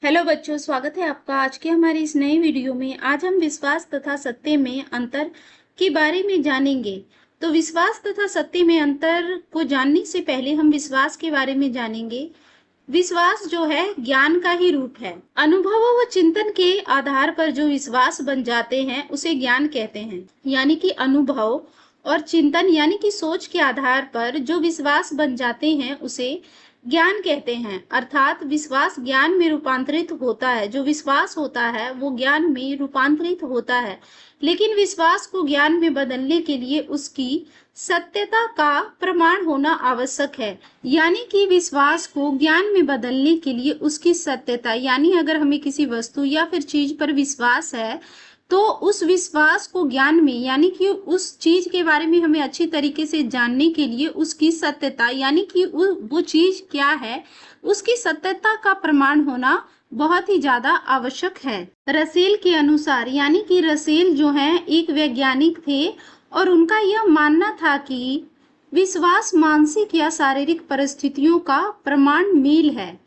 Hello बच्चों, स्वागत है आपका आज के हमारी इस नई वीडियो में। आज हम विश्वास तथा सत्य में अंतर के बारे में जानेंगे। तो विश्वास तथा सत्य में अंतर को जानने से पहले हम विश्वास के बारे में जानेंगे। विश्वास जो है ज्ञान का ही रूप है। अनुभवों व चिंतन के आधार पर जो विश्वास बन जाते हैं उसे ज्ञान कहते हैं। यानी कि अनुभव और चिंतन यानी कि सोच के आधार पर जो विश्वास बन जाते हैं उसे ज्ञान कहते हैं। अर्थात विश्वास ज्ञान में रूपांतरित होता है। जो विश्वास होता है वो ज्ञान में रूपांतरित होता है, लेकिन विश्वास को ज्ञान में बदलने के लिए उसकी सत्यता का प्रमाण होना आवश्यक है। यानी कि विश्वास को ज्ञान में बदलने के लिए उसकी सत्यता, यानी अगर हमें किसी वस्तु या फिर चीज पर विश्वास है तो उस विश्वास को ज्ञान में, यानी कि उस चीज के बारे में हमें अच्छी तरीके से जानने के लिए उसकी सत्यता, यानी कि वो चीज क्या है उसकी सत्यता का प्रमाण होना बहुत ही ज्यादा आवश्यक है। रसेल के अनुसार, यानी कि रसेल जो है एक वैज्ञानिक थे और उनका यह मानना था कि विश्वास मानसिक या शारीरिक परिस्थितियों का प्रमाण मेल है।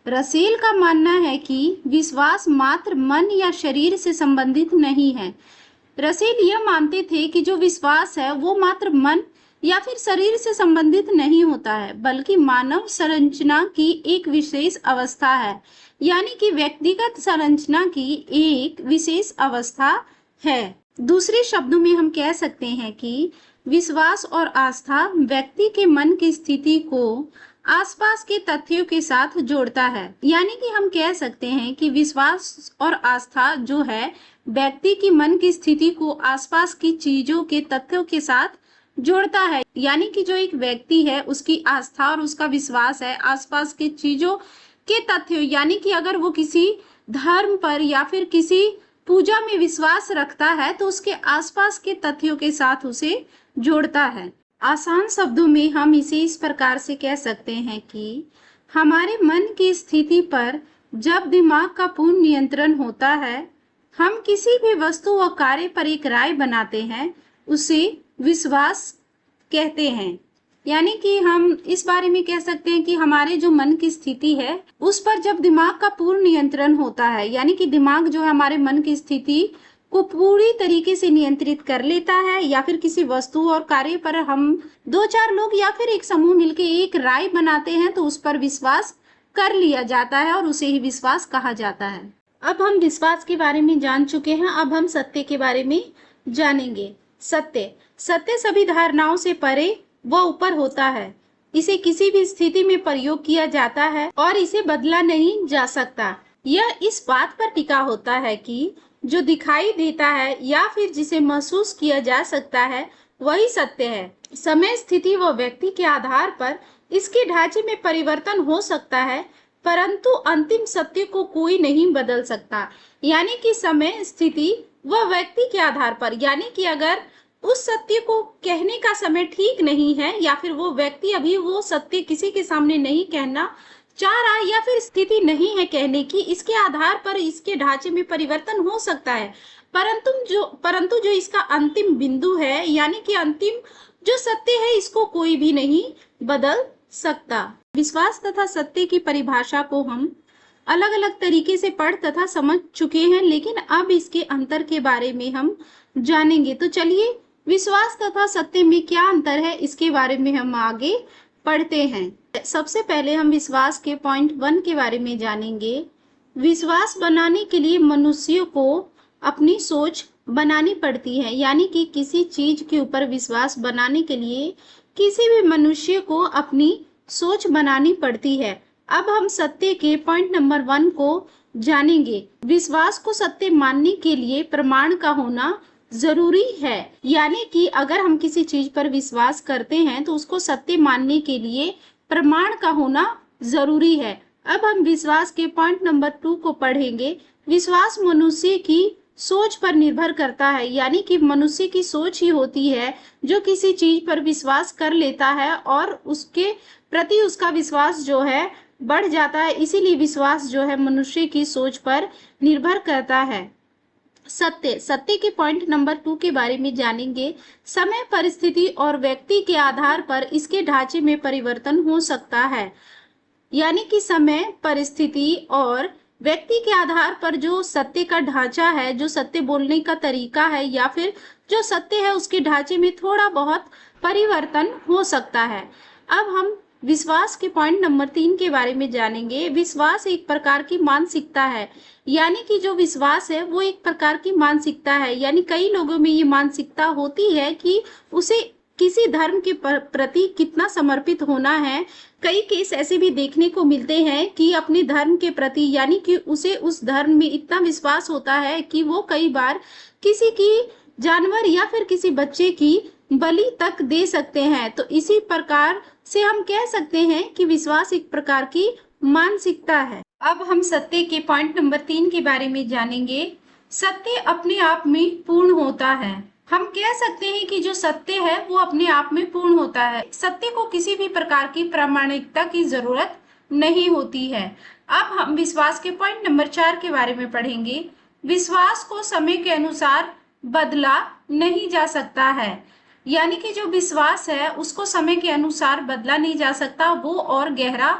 रसेल का मानना है कि विश्वास मात्र मन या शरीर से संबंधित नहीं है। रसेल यह मानते थे कि जो विश्वास है वो मात्र मन या फिर शरीर से संबंधित नहीं होता है, बल्कि मानव संरचना की एक विशेष अवस्था है। यानी कि व्यक्तिगत संरचना की एक विशेष अवस्था है। दूसरे शब्दों में हम कह सकते हैं कि विश्वास और आस्था व्यक्ति के मन की स्थिति को आसपास के तथ्यों के साथ जोड़ता है। यानी कि हम कह सकते हैं कि विश्वास और आस्था जो है व्यक्ति की मन की स्थिति को आसपास की चीजों के तथ्यों के साथ जोड़ता है। यानी कि जो एक व्यक्ति है उसकी आस्था और उसका विश्वास है आसपास की चीजों के तथ्यों, यानी कि अगर वो किसी धर्म पर या फिर किसी पूजा में विश्वास रखता है तो उसके आसपास के तथ्यों के साथ उसे जोड़ता है। आसान शब्दों में हम इसे इस प्रकार से कह सकते हैं कि हमारे मन की स्थिति पर जब दिमाग का पूर्ण नियंत्रण होता है, हम किसी भी वस्तु व कार्य पर एक राय बनाते हैं, उसे विश्वास कहते हैं। यानी कि हम इस बारे में कह सकते हैं कि हमारे जो मन की स्थिति है उस पर जब दिमाग का पूर्ण नियंत्रण होता है, यानी कि दिमाग जो है हमारे मन की स्थिति को पूरी तरीके से नियंत्रित कर लेता है, या फिर किसी वस्तु और कार्य पर हम दो चार लोग या फिर एक समूह मिलकर एक राय बनाते हैं तो उस पर विश्वास कर लिया जाता है और उसे ही विश्वास कहा जाता है। अब हम विश्वास के बारे में जान चुके हैं, अब हम सत्य के बारे में जानेंगे। सत्य सत्य सभी धारणाओं से परे व ऊपर होता है। इसे किसी भी स्थिति में प्रयोग किया जाता है और इसे बदला नहीं जा सकता। यह इस बात पर टिका होता है कि जो दिखाई देता है या फिर जिसे महसूस किया जा सकता है वही सत्य है। समय, स्थिति व व्यक्ति के आधार पर इसके ढांचे में परिवर्तन हो सकता है, परंतु अंतिम सत्य को कोई नहीं बदल सकता। यानी कि समय, स्थिति व व्यक्ति के आधार पर, यानी कि अगर उस सत्य को कहने का समय ठीक नहीं है या फिर वो व्यक्ति अभी वो सत्य किसी के सामने नहीं कहना चाह रहा है या फिर स्थिति नहीं है कहने की, इसके आधार पर इसके ढांचे में परिवर्तन हो सकता है, परंतु जो इसका अंतिम बिंदु है, यानी कि अंतिम जो सत्य है, इसको कोई भी नहीं बदल सकता। विश्वास तथा सत्य की परिभाषा को हम अलग अलग तरीके से पढ़ तथा समझ चुके हैं, लेकिन अब इसके अंतर के बारे में हम जानेंगे। तो चलिए विश्वास तथा सत्य में क्या अंतर है इसके बारे में हम आगे पढ़ते हैं। सबसे पहले हम विश्वास के पॉइंट 1 के बारे में जानेंगे। विश्वास बनाने के लिए मनुष्य को अपनी सोच बनानी पड़ती है। यानी कि किसी चीज के ऊपर विश्वास बनाने के लिए किसी भी मनुष्य को अपनी सोच बनानी पड़ती है। अब हम सत्य के पॉइंट नंबर 1 को जानेंगे। विश्वास को सत्य मानने के लिए प्रमाण का होना जरूरी है। यानी कि अगर हम किसी चीज पर विश्वास करते हैं तो उसको सत्य मानने के लिए प्रमाण का होना जरूरी है। अब हम विश्वास के पॉइंट नंबर 2 को पढ़ेंगे। विश्वास मनुष्य की सोच पर निर्भर करता है। यानी कि मनुष्य की सोच ही होती है जो किसी चीज पर विश्वास कर लेता है और उसके प्रति उसका विश्वास जो है बढ़ जाता है। इसीलिए विश्वास जो है मनुष्य की सोच पर निर्भर करता है। सत्य के पॉइंट नंबर 2 के बारे में जानेंगे। समय, परिस्थिति और व्यक्ति के आधार पर इसके ढांचे में परिवर्तन हो सकता है। यानी कि समय, परिस्थिति और व्यक्ति के आधार पर जो सत्य का ढांचा है, जो सत्य बोलने का तरीका है या फिर जो सत्य है उसके ढांचे में थोड़ा बहुत परिवर्तन हो सकता है। अब हम विश्वास के पॉइंट नंबर 3 के बारे में जानेंगे। विश्वास एक प्रकार की मानसिकता है, यानी कि जो विश्वास है वो एक प्रकार की मानसिकता है, यानी कई लोगों में ये मानसिकता होती है कि उसे किसी धर्म के प्रति कितना समर्पित होना है। कई केस ऐसे भी देखने को मिलते हैं कि अपने धर्म के प्रति, यानी कि उसे उस धर्म में इतना विश्वास होता है कि वो कई बार किसी की जानवर या फिर किसी बच्चे की बलि तक दे सकते हैं। तो इसी प्रकार से हम कह सकते हैं कि विश्वास एक प्रकार की मानसिकता है। अब हम सत्य के पॉइंट नंबर 3 के बारे में जानेंगे। सत्य अपने आप में पूर्ण होता है। हम कह सकते हैं कि जो सत्य है वो अपने आप में पूर्ण होता है। सत्य को किसी भी प्रकार की प्रामाणिकता की जरूरत नहीं होती है। अब हम विश्वास के पॉइंट नंबर 4 के बारे में पढ़ेंगे। विश्वास को समय के अनुसार बदला नहीं जा सकता है, यानी कि जो विश्वास है उसको समय के अनुसार बदला नहीं जा सकता, वो और गहरा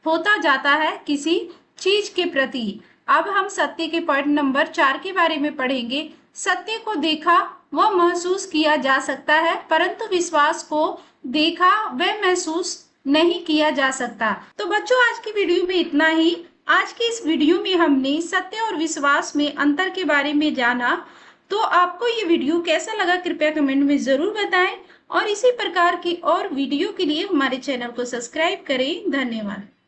होता जाता है किसी चीज के प्रति। अब हम सत्य के पॉइंट नंबर 4 के बारे में पढ़ेंगे। सत्य को देखा व महसूस किया जा सकता है, परंतु विश्वास को देखा व महसूस नहीं किया जा सकता। तो बच्चों, आज की वीडियो में इतना ही। आज की इस वीडियो में हमने सत्य और विश्वास में अंतर के बारे में जाना। तो आपको ये वीडियो कैसा लगा कृपया कमेंट में जरूर बताएं और इसी प्रकार की और वीडियो के लिए हमारे चैनल को सब्सक्राइब करें। धन्यवाद।